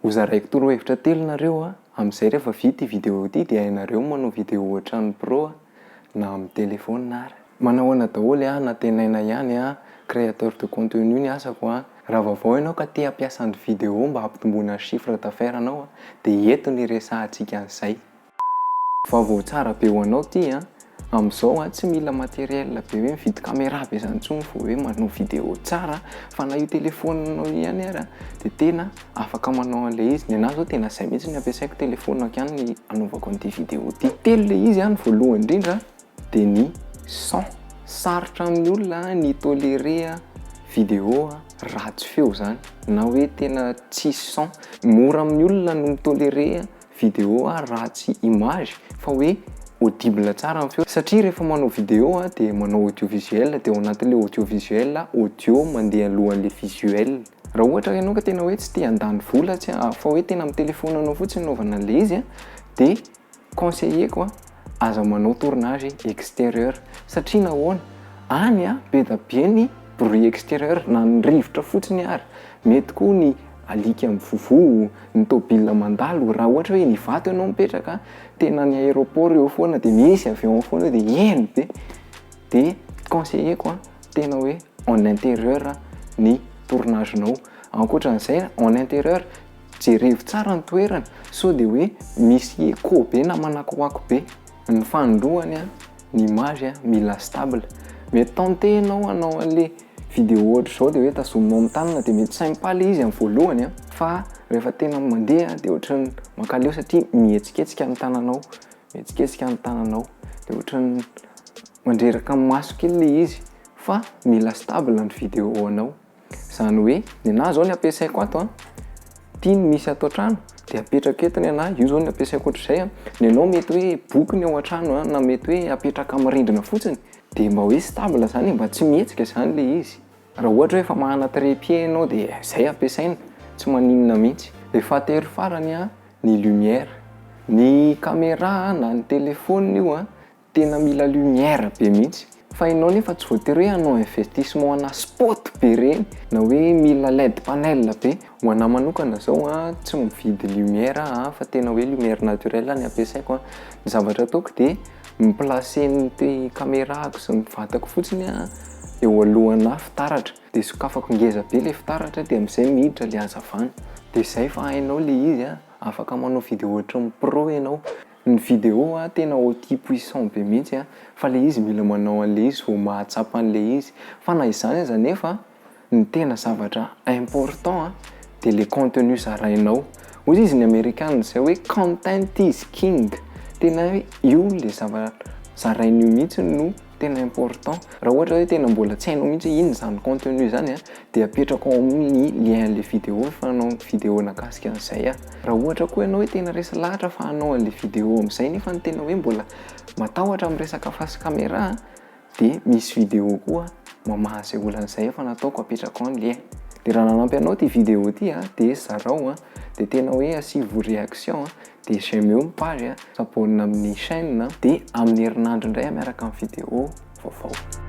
Hozaraiko torohevitra telonareo amin'izay rehefa vita ity vidéo ity dia hainareo manao vidéo ohatran'ny pro na amin'ny téléphone ary. Manao ahoana daholo na tenaina ihany créateur de contenu ny asako raha vaovao ianao ka te hampiasa ny vidéo mba hampitomboana chiffre d'affaires anao dia eto ny resahantsika an'izay. Vaovao tsara be ho anao ity amin'izao tsy mila matériel be hoe mividy caméra be zany intsony vao hoe manao vidéo tsara fa na io téléphone ihany ary dia tena afaka manao an'ilay izy. Ny anahy zao tena izay mihitsy ny ampiasaiko téléphone ihany ny anaovako an'ity vidéo ity. Telo ilay izy ny voalohany indrindra dia ny son. Sarotra amin'ny olona ny tolérer vidéo ratsy feo zany na hoe tena tsisy son. Mora amin'ny olona no tolérer vidéo ratsy image fa hoe audible tsara amin'ny feo satria rehefa manao vidéo dia manao audiovisuel dia ao anatin'ilay audiovisuel audio mandeha alohan'ilay visuel. Raha ohatra ianao ka tena hoe tsy te handany vola fa hoe tena amin'ny téléphone anao fotsiny anaovana an'ilay izy dia conseilleko aza manao tournage extérieur satria nahoana any be da be ny bruit extérieur na ny rivotra fotsiny ary mety koa ny alika amin'ny vovo, ny tôbila mandalo. Raha ohatra hoe ny vato ianao mipetraka tena ny aéroport eo foana dia misy avion foana dia eno be dia conseilleko tena hoe en intérieur ny tournagenao. Ankoatran'izay en intérieur jerevo tsara ny toerana sao dia hoe misy écho be na manakoako be. Ny fandroany ny image mila stable. Mety tenter ianao hanao an'ilay vidéo ohatra izao dia hoe tazominao amin'ny tanana dia mety tsy mipaly izy amin'ny voalohany fa rehefa tena mandeha dia ohatran'ny mankaleo satria mihetsiketsika ny tananao, mihetsiketsika ny tananao dia ohatran'ny mandreraka amin'ny maso kely ilay izy fa mila stable ny vidéo anao. Izany hoe ny anahy zao ny ampiasaiko ato tiany misy ato an-trano dia apetraka eto ny anahy. Io zao ny ampiasaiko ohatr'izay. Ny anao mety hoe boky ny ao an-trano na mety hoe apetraka amin'ny rindrina fotsiny dia mba hoe stable zany mba tsy mihetsika zany ilay izy. Raha ohatra hoe efa manana trépied ianao dia izay ampiasaina tsy maninona mihitsy. Dia fahatelo farany ny lumière. Ny caméra na ny téléphone io tena mila lumière be mihitsy fa ianao nefa tsy voatery hoe hanao investissement ana spot be reny na hoe mila LED panel be. Ho anahy manokana zao tsy mividy lumière fa tena hoe lumière naturelle ny ampiasaiko. Ny zavatra ataoko dia miplacer ny caméra sy ny vatako fotsiny eo alohana fitaratra dia sokafako ngeza be ilay fitaratra dia amin'izay miditra ilay hazavana dia izay fa hainao ilay izy afaka manao vidéo ohatran'ny pro ianao. Ny vidéo tena haute puissant be mihitsy fa ilay izy mila manao an'ilay izy vao mahatsapa an'ilay izy. Fa na izany aza nefa ny tena zavatra important dia le contenu zarainao. Hoy izy ny amerikanina izay hoe content is king. Tena hoe io le zavatra zarain'io mihitsy no tena important. Raha ohatra hoe tena mbola tsy hainao mihitsy inona zany contenu zany dia apetraka ao amin'ny lien le vidéo fa hanao vidéo nakasika an'izay. Raha ohatra koa ianao hoe tena resa lahatra fa hanao an'le vidéo amin'izay nefa ny tena hoe mbola matahotra amin'ny resaka face caméra dia misy vidéo koa mamaha izay olan'izay efa nataoko apetraka ao ny lien. Dia raha nanampy anao ity vidéo ity dia zarao dia tena hoe asivo réaction dia j'aime eo ny page s'abonne amin'ny chaîne dia amin'ny herinandro indray miaraka amin'ny vidéo vaovao.